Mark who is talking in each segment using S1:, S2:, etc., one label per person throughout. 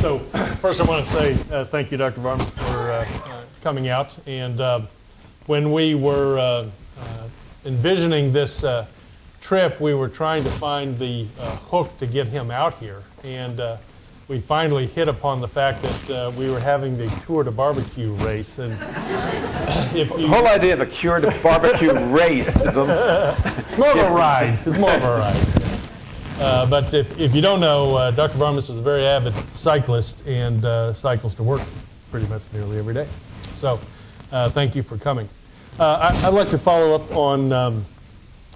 S1: So first I want to say thank you, Dr. Varmus, for coming out. And when we were envisioning this trip, we were trying to find the hook to get him out here. And we finally hit upon the fact that we were having the Tour de Barbecue race. And
S2: the whole idea of a Cure to Barbecue race is
S1: it's more of a ride. It's more of a ride. But if you don't know, Dr. Varmus is a very avid cyclist and cycles to work pretty much nearly every day. So thank you for coming. I'd like to follow up on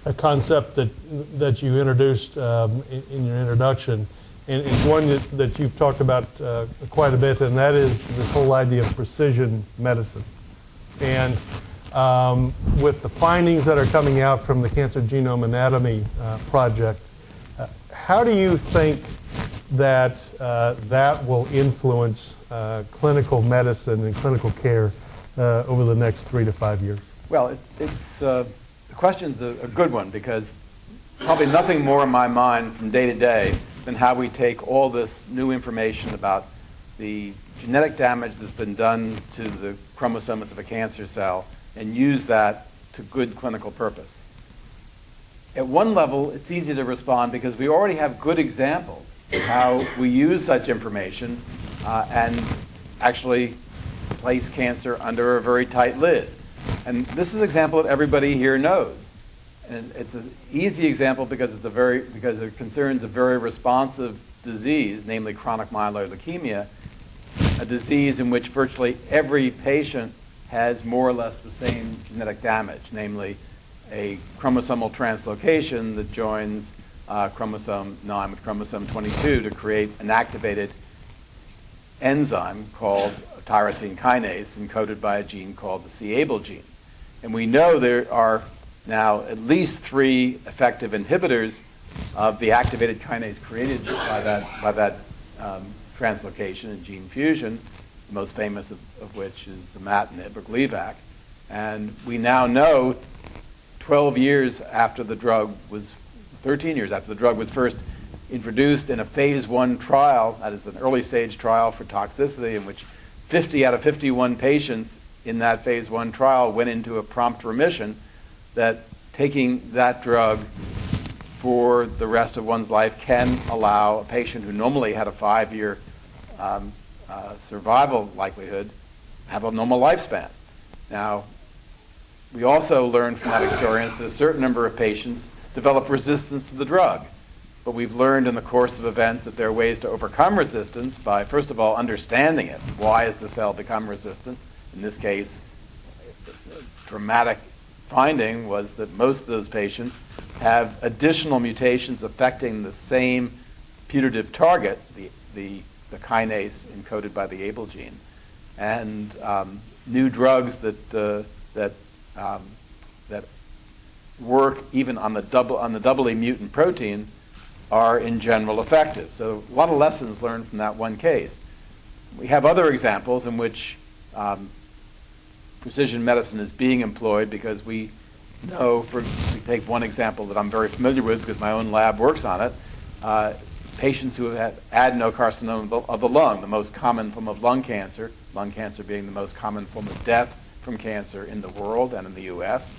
S1: a concept that you introduced in your introduction, and it's one that you've talked about quite a bit, and that is this whole idea of precision medicine. And with the findings that are coming out from the Cancer Genome Anatomy project, how do you think that that will influence clinical medicine and clinical care over the next 3 to 5 years?
S2: Well, the question's a good one, because probably nothing more in my mind from day to day than how we take all this new information about the genetic damage that's been done to the chromosomes of a cancer cell and use that to good clinical purpose. At one level, it's easy to respond because we already have good examples of how we use such information and actually place cancer under a very tight lid. And this is an example that everybody here knows. And it's an easy example because it concerns a very responsive disease, namely chronic myeloid leukemia, a disease in which virtually every patient has more or less the same genetic damage, namely a chromosomal translocation that joins chromosome 9 with chromosome 22 to create an activated enzyme called tyrosine kinase encoded by a gene called the c-Abl gene. And we know there are now at least 3 effective inhibitors of the activated kinase created by that translocation and gene fusion, the most famous of which is imatinib or Gleevec. And we now know 12 years after the drug was, 13 years after the drug was first introduced in a phase 1 trial, that is an early stage trial for toxicity, in which 50 out of 51 patients in that phase 1 trial went into a prompt remission, that taking that drug for the rest of one's life can allow a patient who normally had a 5-year survival likelihood have a normal lifespan. Now, we also learned from that experience that a certain number of patients develop resistance to the drug. But we've learned in the course of events that there are ways to overcome resistance by, first of all, understanding it. Why has the cell become resistant? In this case, a dramatic finding was that most of those patients have additional mutations affecting the same putative target, the kinase encoded by the Abl gene. And new drugs that work even on the doubly mutant protein are in general effective. So a lot of lessons learned from that one case. We have other examples in which precision medicine is being employed because we know, we take one example that I'm very familiar with because my own lab works on it, patients who have had adenocarcinoma of the lung, the most common form of lung cancer being the most common form of death from cancer in the world and in the US.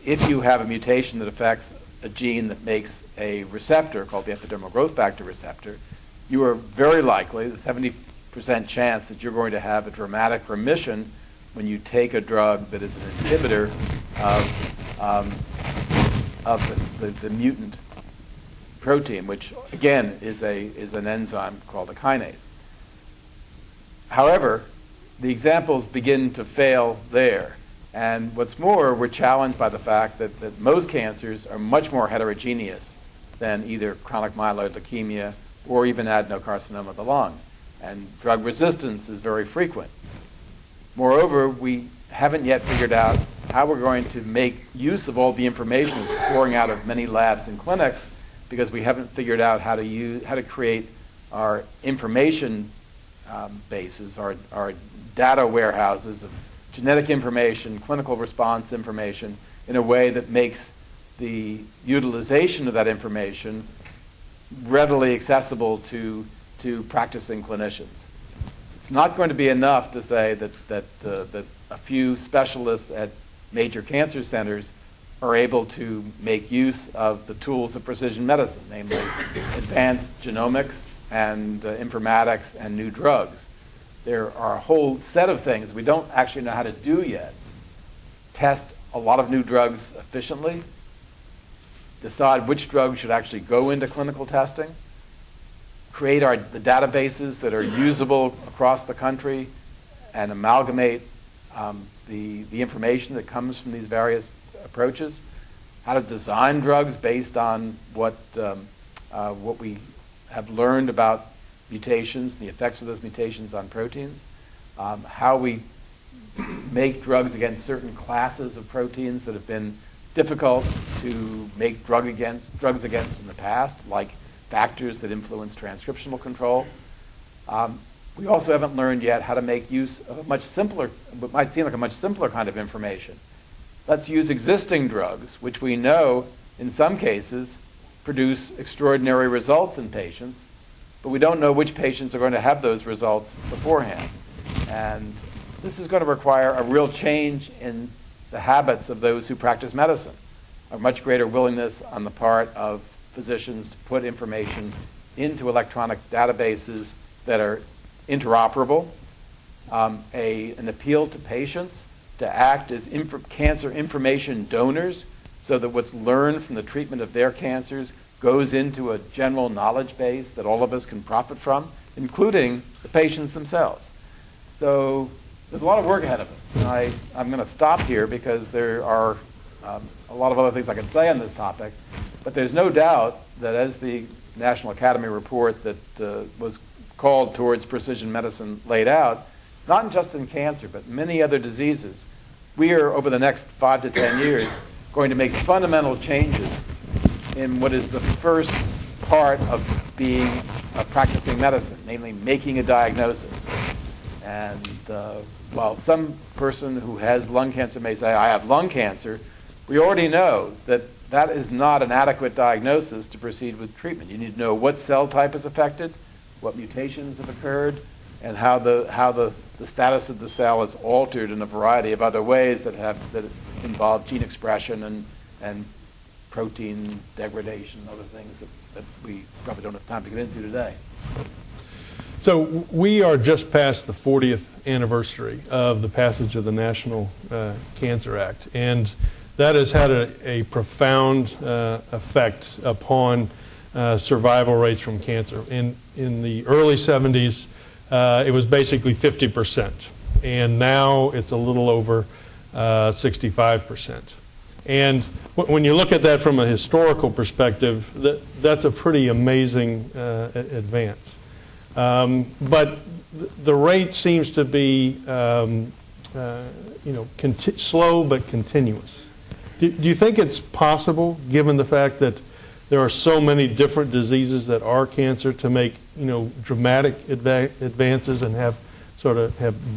S2: If you have a mutation that affects a gene that makes a receptor called the epidermal growth factor receptor, you are very likely, the 70% chance that you're going to have a dramatic remission when you take a drug that is an inhibitor of the mutant protein, which again is an enzyme called a kinase. However, the examples begin to fail there. And what's more, we're challenged by the fact that most cancers are much more heterogeneous than either chronic myeloid leukemia or even adenocarcinoma of the lung. And drug resistance is very frequent. Moreover, we haven't yet figured out how we're going to make use of all the information that's pouring out of many labs and clinics, because we haven't figured out how to create our information bases, our data warehouses of genetic information, clinical response information, in a way that makes the utilization of that information readily accessible to to practicing clinicians. It's not going to be enough to say that a few specialists at major cancer centers are able to make use of the tools of precision medicine, namely advanced genomics and informatics and new drugs. There are a whole set of things we don't actually know how to do yet. Test a lot of new drugs efficiently, decide which drugs should actually go into clinical testing, create the databases that are usable across the country, and amalgamate the information that comes from these various approaches, how to design drugs based on what we have learned about mutations, the effects of those mutations on proteins, how we make drugs against certain classes of proteins that have been difficult to make drugs against in the past, like factors that influence transcriptional control. We also haven't learned yet how to make use of a much simpler, what might seem like a much simpler kind of information. Let's use existing drugs, which we know in some cases produce extraordinary results in patients, but we don't know which patients are going to have those results beforehand. And this is going to require a real change in the habits of those who practice medicine, a much greater willingness on the part of physicians to put information into electronic databases that are interoperable, an appeal to patients to act as cancer information donors so that what's learned from the treatment of their cancers goes into a general knowledge base that all of us can profit from, including the patients themselves. So there's a lot of work ahead of us. And I'm going to stop here because there are a lot of other things I can say on this topic, but there's no doubt that as the National Academy report that was called towards precision medicine laid out, not just in cancer, but many other diseases, we are, over the next 5 to 10 years, going to make fundamental changes in what is the first part of being a practicing medicine, namely making a diagnosis. And while some person who has lung cancer may say, I have lung cancer, we already know that that is not an adequate diagnosis to proceed with treatment. You need to know what cell type is affected, what mutations have occurred, and how the status of the cell is altered in a variety of other ways that involve gene expression and protein degradation and other things that we probably don't have time to get into today.
S1: So we are just past the 40th anniversary of the passage of the National Cancer Act, and that has had a profound effect upon survival rates from cancer. In the early 70s, it was basically 50%, and now it's a little over 65%. And when you look at that from a historical perspective, that's a pretty amazing advance. But the rate seems to be slow but continuous. Do you think it's possible, given the fact that there are so many different diseases that are cancer, to make dramatic advances and have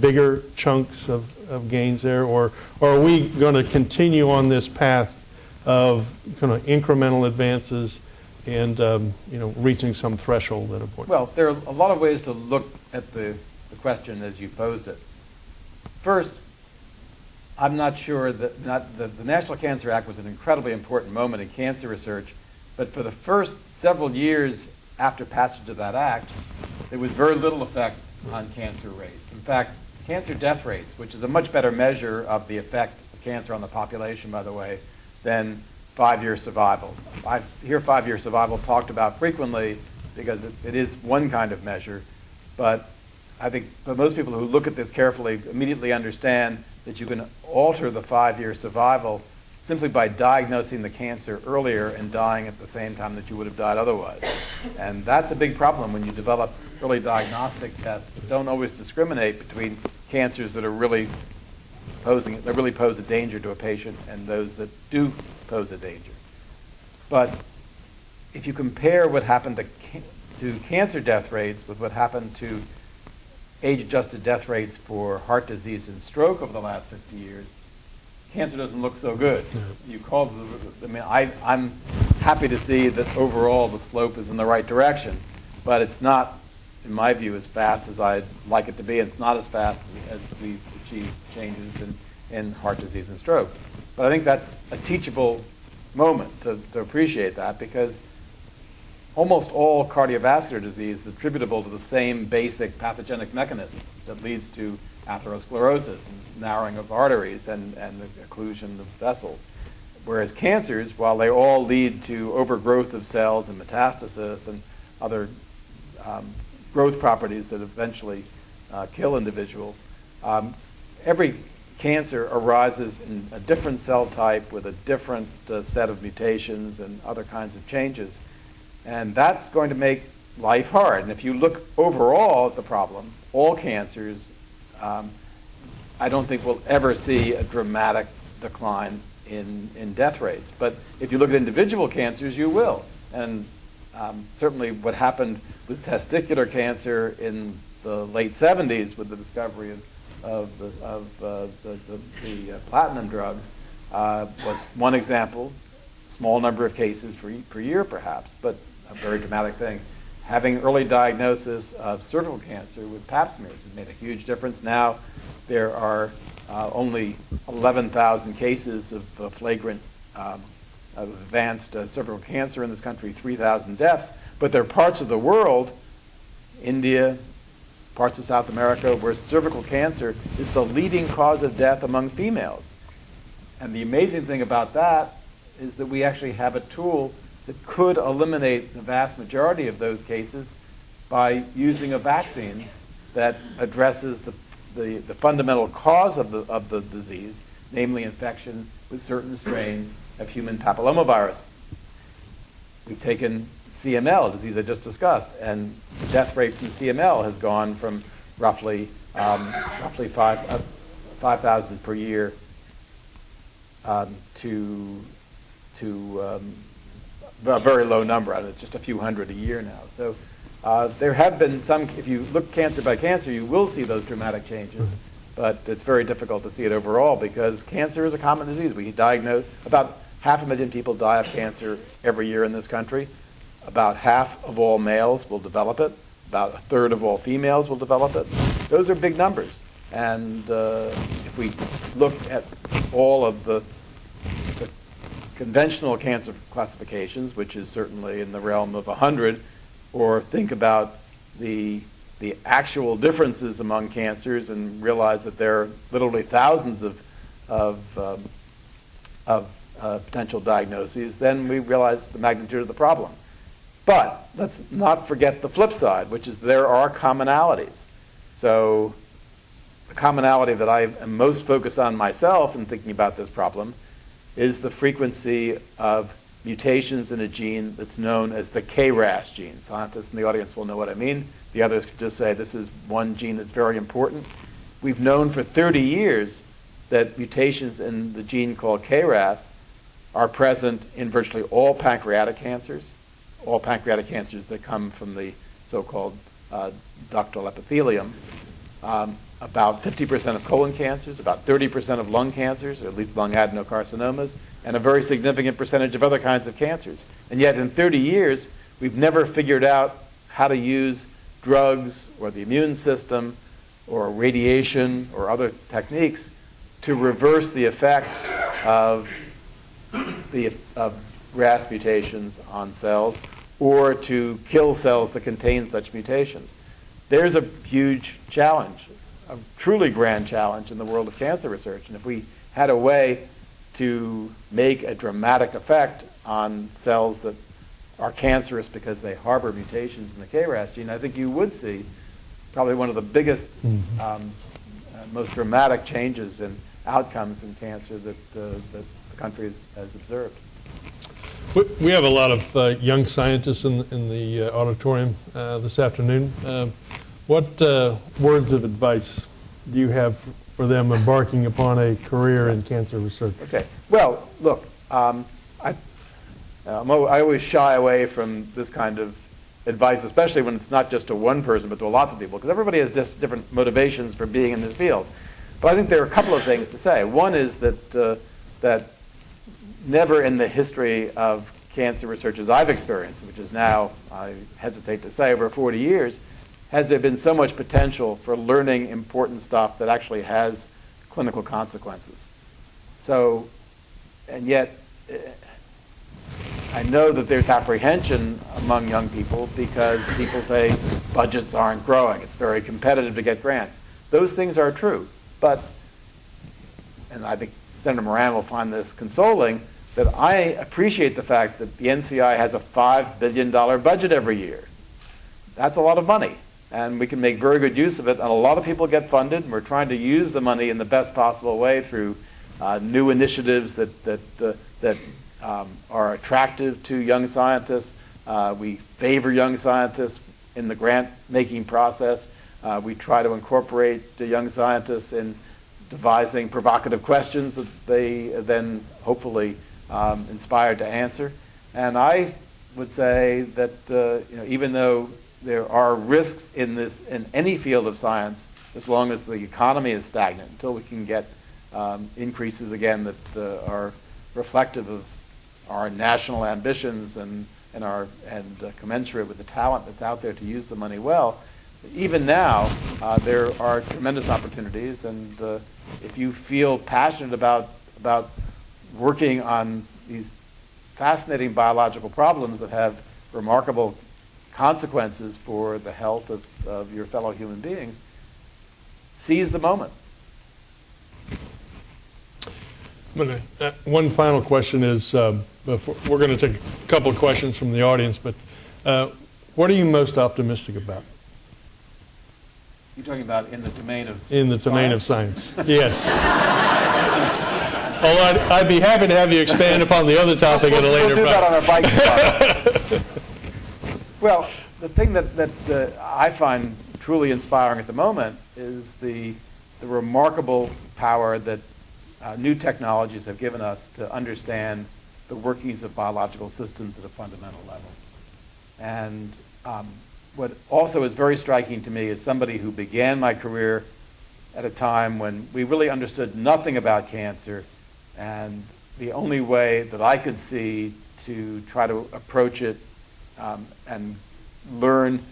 S1: bigger chunks of gains there, or are we going to continue on this path of kind of incremental advances and reaching some threshold at a point?
S2: Well, there are a lot of ways to look at the question as you posed it. First, I'm not sure that the National Cancer Act was an incredibly important moment in cancer research, but for the first several years after passage of that act, there was very little effect on cancer rates. In fact, cancer death rates, which is a much better measure of the effect of cancer on the population, by the way, than 5-year survival. I hear 5-year survival talked about frequently because it is one kind of measure, but I think most people who look at this carefully immediately understand that you can alter the 5-year survival simply by diagnosing the cancer earlier and dying at the same time that you would have died otherwise. And that's a big problem when you develop early diagnostic tests that don't always discriminate between cancers that really pose a danger to a patient and those that do pose a danger. But if you compare what happened to cancer death rates with what happened to age-adjusted death rates for heart disease and stroke over the last 50 years, cancer doesn't look so good. You called I'm happy to see that overall the slope is in the right direction, but it's not in my view, as fast as I'd like it to be, and it's not as fast as we achieve changes in heart disease and stroke. But I think that's a teachable moment to appreciate that, because almost all cardiovascular disease is attributable to the same basic pathogenic mechanism that leads to atherosclerosis and narrowing of arteries and the occlusion of vessels. Whereas cancers, while they all lead to overgrowth of cells and metastasis and other growth properties that eventually kill individuals, every cancer arises in a different cell type with a different set of mutations and other kinds of changes. And that's going to make life hard. And if you look overall at the problem, all cancers, I don't think we'll ever see a dramatic decline in death rates. But if you look at individual cancers, you will. And certainly what happened with testicular cancer in the late 70s with the discovery of the platinum drugs was one example. Small number of cases per year, perhaps, but a very dramatic thing. Having early diagnosis of cervical cancer with pap smears has made a huge difference. Now there are only 11,000 cases of flagrant of advanced cervical cancer in this country, 3,000 deaths. But there are parts of the world, India, parts of South America, where cervical cancer is the leading cause of death among females. And the amazing thing about that is that we actually have a tool that could eliminate the vast majority of those cases by using a vaccine that addresses the fundamental cause of the disease, namely infection with certain strains of human papillomavirus. We've taken CML, disease I just discussed, and the death rate from CML has gone from roughly 5,000 per year to a very low number. It's just a few hundred a year now. So there have been some, if you look cancer by cancer, you will see those dramatic changes, but it's very difficult to see it overall because cancer is a common disease. We diagnose, about 500,000 people die of cancer every year in this country. About half of all males will develop it. About a third of all females will develop it. Those are big numbers. And if we look at all of the conventional cancer classifications, which is certainly in the realm of 100, or think about the actual differences among cancers and realize that there are literally thousands of potential diagnoses, then we realize the magnitude of the problem. But let's not forget the flip side, which is there are commonalities. So the commonality that I am most focused on myself in thinking about this problem is the frequency of mutations in a gene that's known as the KRAS gene. Scientists in the audience will know what I mean. The others could just say this is one gene that's very important. We've known for 30 years that mutations in the gene called KRAS are present in virtually all pancreatic cancers that come from the so-called ductal epithelium, about 50% of colon cancers, about 30% of lung cancers, or at least lung adenocarcinomas, and a very significant percentage of other kinds of cancers. And yet in 30 years, we've never figured out how to use drugs or the immune system or radiation or other techniques to reverse the effect of RAS mutations on cells or to kill cells that contain such mutations. There's a huge challenge, a truly grand challenge in the world of cancer research. And if we had a way to make a dramatic effect on cells that are cancerous because they harbor mutations in the KRAS gene, I think you would see probably one of the biggest, most dramatic changes in outcomes in cancer that the country has observed.
S1: We have a lot of young scientists in the auditorium this afternoon. What words of advice do you have for them embarking upon a career in cancer research? Okay. Well, look, I always shy away from this kind of advice, especially when it's not just to one person, but to lots of people, because everybody has just different motivations for being in this field. But I think there are a couple of things to say. One is that never in the history of cancer research as I've experienced, which is now, I hesitate to say, over 40 years,
S2: has there been so much potential for learning important stuff that actually has clinical consequences. So, and yet, I know that there's apprehension among young people because people say budgets aren't growing. It's very competitive to get grants. Those things are true, but, and I think Senator Moran will find this consoling, that I appreciate the fact that the NCI has a $5 billion budget every year. That's a lot of money, and we can make very good use of it, and a lot of people get funded, and we're trying to use the money in the best possible way through new initiatives that are attractive to young scientists. We favor young scientists in the grant-making process. We try to incorporate the young scientists in devising provocative questions that they then hopefully inspired to answer. And I would say that even though there are risks in any field of science, as long as the economy is stagnant, until we can get increases again that are reflective of our national ambitions and commensurate with the talent that's out there to use the money well. Even now, there are tremendous opportunities, and if you feel passionate about working on these fascinating biological problems that have remarkable consequences for the health of your fellow human beings, seize the moment.
S1: One final question is, we're going to take a couple of questions from the audience, but what are you most optimistic about?
S2: You're talking about in the domain of
S1: In the domain of science, yes. Although I'd be happy to have you expand upon the other topic at a later
S2: time. We'll do that on our bike. Well, the thing that I find truly inspiring at the moment is the remarkable power that new technologies have given us to understand the workings of biological systems at a fundamental level. And what also is very striking to me is somebody who began my career at a time when we really understood nothing about cancer, and the only way that I could see to try to approach it and learn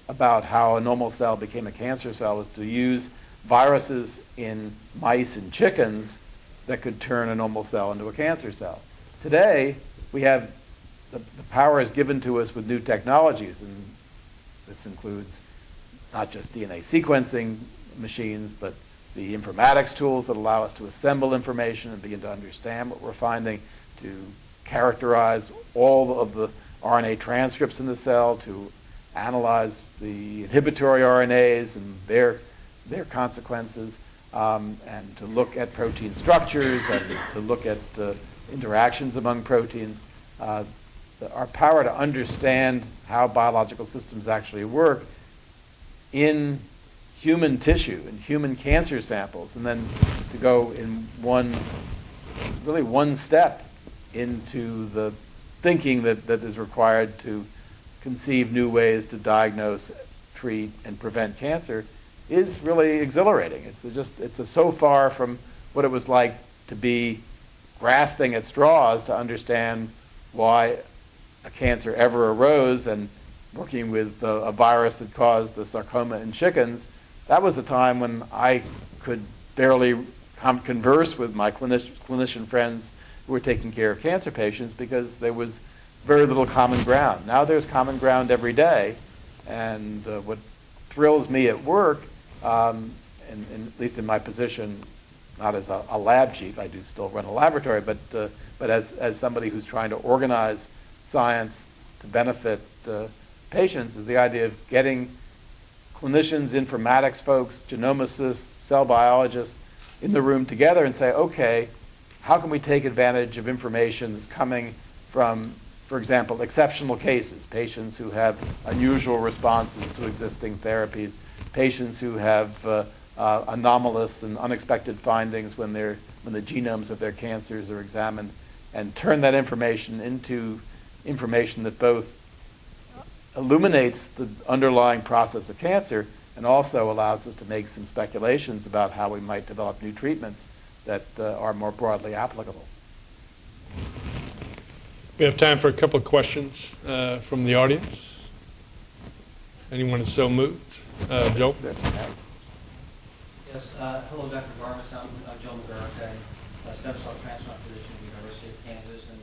S2: about how a normal cell became a cancer cell was to use viruses in mice and chickens that could turn a normal cell into a cancer cell. Today, we have the power is given to us with new technologies, and this includes not just DNA sequencing machines, but the informatics tools that allow us to assemble information and begin to understand what we're finding, to characterize all of the RNA transcripts in the cell, to analyze the inhibitory RNAs and their consequences, and to look at protein structures and to look at interactions among proteins. Our power to understand how biological systems actually work in human tissue, in human cancer samples, and then to go in one step into the thinking that is required to conceive new ways to diagnose, treat, and prevent cancer is really exhilarating. It's so far from what it was like to be grasping at straws to understand why a cancer ever arose, and working with a virus that caused a sarcoma in chickens. That was a time when I could barely converse with my clinician friends who were taking care of cancer patients because there was very little common ground. Now there's common ground every day, and what thrills me at work, and at least in my position, not as a lab chief, I do still run a laboratory, but as somebody who's trying to organize science to benefit patients, is the idea of getting clinicians, informatics folks, genomicists, cell biologists in the room together and say, okay, how can we take advantage of information that's coming from, for example, exceptional cases, patients who have unusual responses to existing therapies, patients who have anomalous and unexpected findings when the genomes of their cancers are examined, and turn that information into information that both illuminates the underlying process of cancer and also allows us to make some speculations about how we might develop new treatments that are more broadly applicable.
S1: We have time for a couple of questions from the audience. Anyone is so moved? Joe?
S2: There's some hands.
S3: Yes, hello, Dr. Varmus. I'm Joe McGurk, a stem cell transplant physician at the University of Kansas, and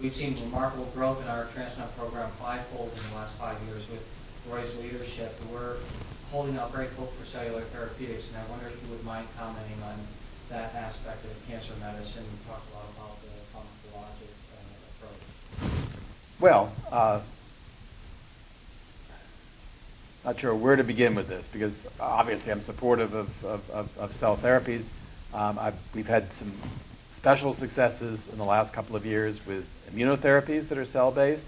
S3: we've seen remarkable growth in our transplant program fivefold in the last 5 years with Roy's leadership. We're holding out great hope for cellular therapeutics, and I wonder if you would mind commenting on that aspect of cancer medicine. We talked a lot about the pharmacologic approach.
S2: Well, not sure where to begin with this, because obviously I'm supportive of cell therapies. We've had some special successes in the last couple of years with immunotherapies that are cell-based.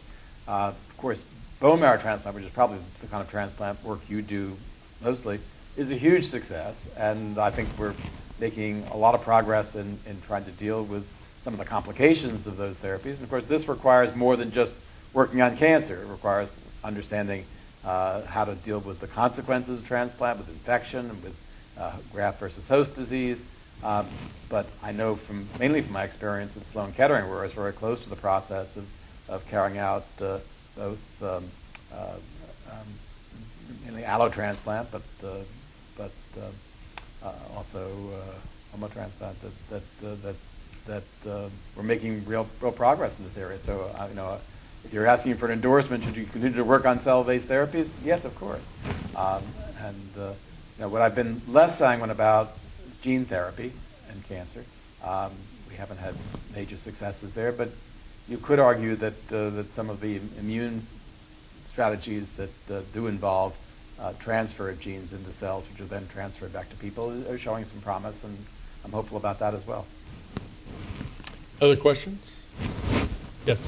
S2: Of course, bone marrow transplant, which is probably the kind of transplant work you do mostly, is a huge success, and I think we're making a lot of progress in trying to deal with some of the complications of those therapies. And of course, this requires more than just working on cancer. It requires understanding how to deal with the consequences of transplant, with infection, and with graft versus host disease. But I know mainly from my experience at Sloan Kettering, where I was very close to the process of carrying out both mainly allotransplant, but also homotransplant, that we're making real progress in this area. So if you're asking for an endorsement, should you continue to work on cell-based therapies? Yes, of course. What I've been less sanguine about is gene therapy and cancer. We haven't had major successes there, but you could argue that some of the immune strategies that do involve transfer of genes into cells, which are then transferred back to people, are showing some promise, and I'm hopeful about that as well.
S1: Other questions? Yes.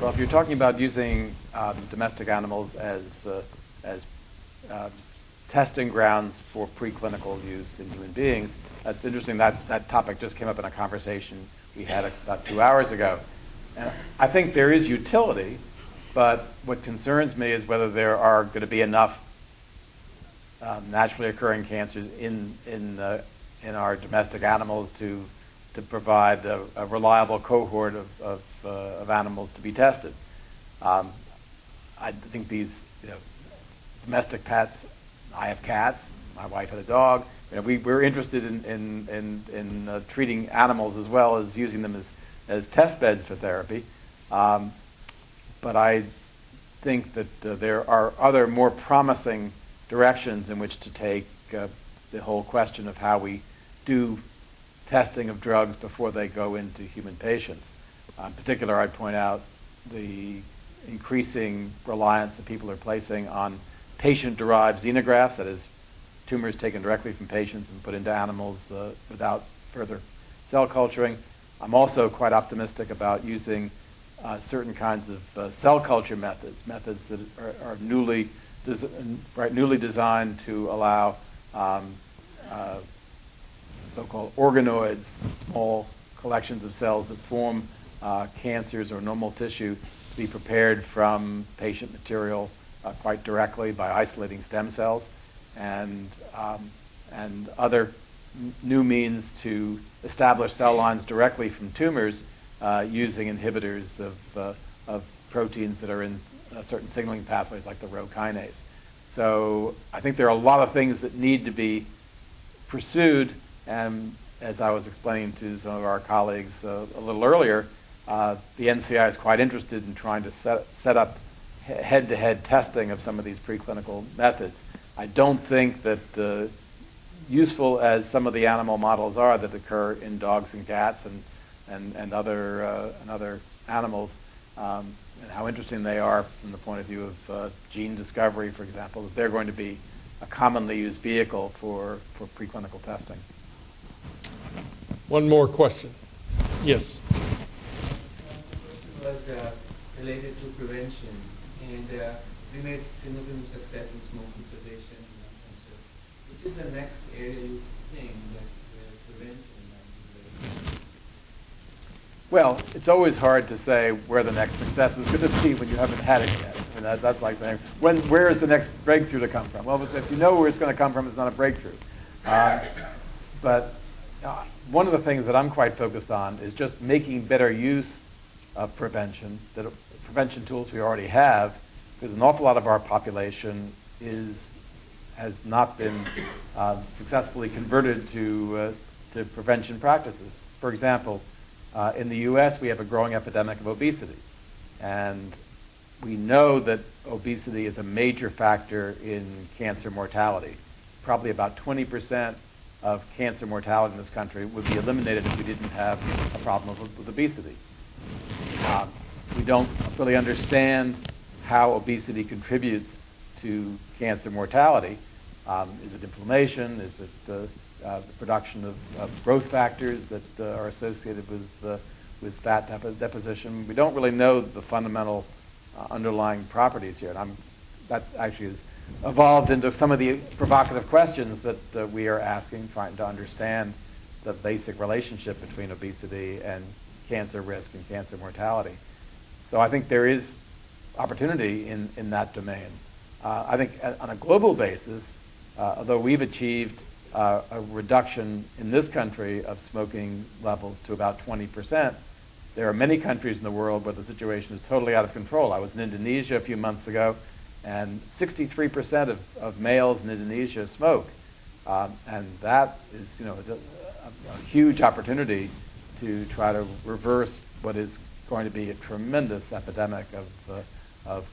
S2: Well, if you're talking about using domestic animals as testing grounds for preclinical use in human beings, that's interesting. That topic just came up in a conversation we had about 2 hours ago. And I think there is utility, but what concerns me is whether there are going to be enough naturally occurring cancers in our domestic animals to provide a reliable cohort of animals to be tested. I think these domestic pets. I have cats. My wife had a dog. We're interested in treating animals as well as using them as test beds for therapy. But I think that there are other more promising directions in which to take the whole question of how we do testing of drugs before they go into human patients. In particular, I'd point out the increasing reliance that people are placing on patient-derived xenografts, that is, tumors taken directly from patients and put into animals without further cell culturing. I'm also quite optimistic about using certain kinds of cell culture methods that are newly designed to allow so-called organoids, small collections of cells that form cancers or normal tissue, to be prepared from patient material quite directly by isolating stem cells, and other new means to establish cell lines directly from tumors using inhibitors of proteins that are in certain signaling pathways like the Rho kinase. So I think there are a lot of things that need to be pursued, and as I was explaining to some of our colleagues a little earlier, the NCI is quite interested in trying to set up head-to-head testing of some of these preclinical methods. I don't think that useful as some of the animal models are that occur in dogs and cats and other animals, and how interesting they are from the point of view of gene discovery, for example, that they're going to be a commonly used vehicle for preclinical testing.
S1: One more question. Yes.
S4: The question was related to prevention, and we made significant success in smoking cessation and What is the next area you think that prevention might be?
S2: Well, it's always hard to say where the next success is going to be when you haven't had it yet. I mean, that's like saying, where is the next breakthrough to come from? Well, if you know where it's going to come from, it's not a breakthrough. But one of the things that I'm quite focused on is just making better use of prevention, the prevention tools we already have, because an awful lot of our population has not been successfully converted to prevention practices. For example, in the U.S., we have a growing epidemic of obesity. And we know that obesity is a major factor in cancer mortality. Probably about 20% of cancer mortality in this country would be eliminated if we didn't have a problem with obesity. We don't really understand how obesity contributes to cancer mortality. Is it inflammation? Is it the production of growth factors that are associated with fat deposition? We don't really know the fundamental underlying properties here. And that actually has evolved into some of the provocative questions that we are asking, trying to understand the basic relationship between obesity and cancer risk and cancer mortality. So I think there is opportunity in that domain. I think on a global basis, although we've achieved a reduction in this country of smoking levels to about 20%, there are many countries in the world where the situation is totally out of control. I was in Indonesia a few months ago, and 63% of males in Indonesia smoke. And that is, a huge opportunity to try to reverse what is going to be a tremendous epidemic of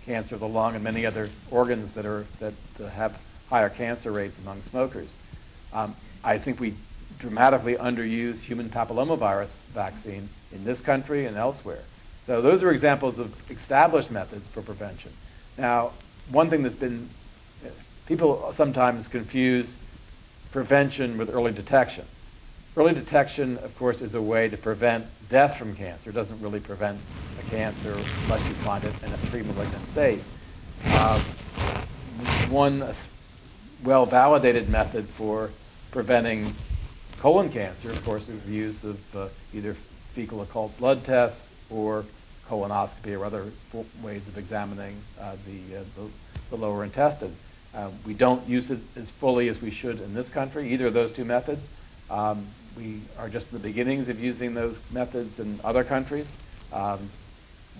S2: cancer of the lung and many other organs that have higher cancer rates among smokers. I think we dramatically underuse human papillomavirus vaccine in this country and elsewhere. So those are examples of established methods for prevention. Now, one thing that's been, people sometimes confuse prevention with early detection. Early detection, of course, is a way to prevent death from cancer. It doesn't really prevent a cancer unless you find it in a pre-malignant state. One well-validated method for preventing colon cancer, of course, is the use of either fecal occult blood tests or colonoscopy or other ways of examining the lower intestine. We don't use it as fully as we should in this country, either of those two methods. We are just in the beginnings of using those methods in other countries. I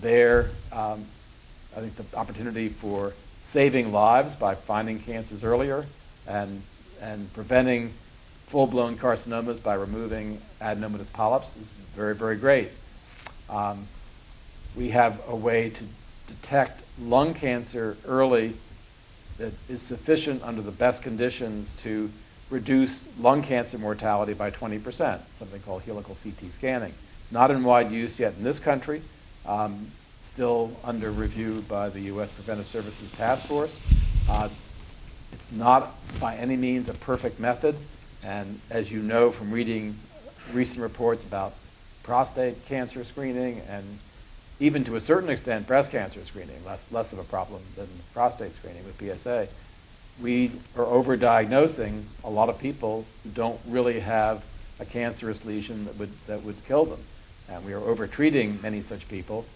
S2: think the opportunity for saving lives by finding cancers earlier and preventing full-blown carcinomas by removing adenomatous polyps is very, very great. We have a way to detect lung cancer early that is sufficient under the best conditions to reduce lung cancer mortality by 20%, something called Helical Ct Scanning. Not in wide use yet in this country, still under review by the U.S. Preventive Services Task Force. It's not by any means a perfect method, and as you know from reading recent reports about prostate cancer screening and even to a certain extent breast cancer screening, less of a problem than prostate screening with PSA, we are overdiagnosing a lot of people who don't really have a cancerous lesion that would kill them. And we are overtreating many such people,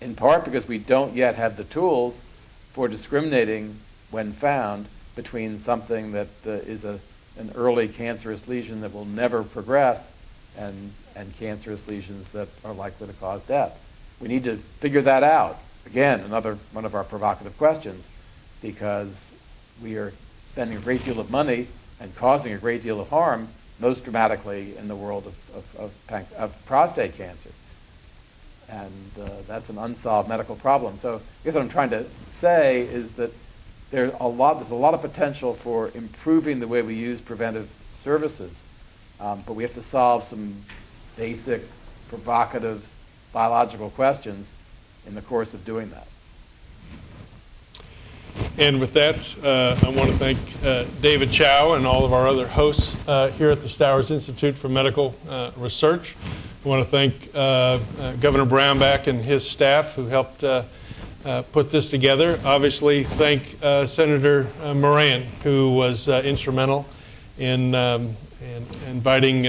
S2: in part because we don't yet have the tools for discriminating when found between something that is an early cancerous lesion that will never progress and cancerous lesions that are likely to cause death. We need to figure that out. Again, another one of our provocative questions, because we are spending a great deal of money and causing a great deal of harm, most dramatically in the world of prostate cancer. And that's an unsolved medical problem. So I guess what I'm trying to say is that there's a lot of potential for improving the way we use preventive services, but we have to solve some basic, provocative, biological questions in the course of doing that.
S1: And with that, I want to thank David Chow and all of our other hosts here at the Stowers Institute for Medical Research. I want to thank Governor Brownback and his staff who helped put this together. Obviously, thank Senator Moran, who was instrumental in inviting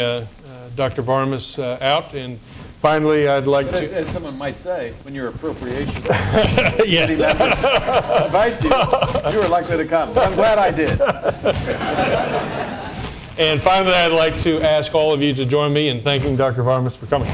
S1: Dr. Varmus out. And finally, I'd like
S2: But
S1: to...
S2: as someone might say, when your appropriation
S1: Yeah.
S2: committee member invites you, you are likely to come. I'm glad I did.
S1: And finally, I'd like to ask all of you to join me in thanking Dr. Varmus for coming.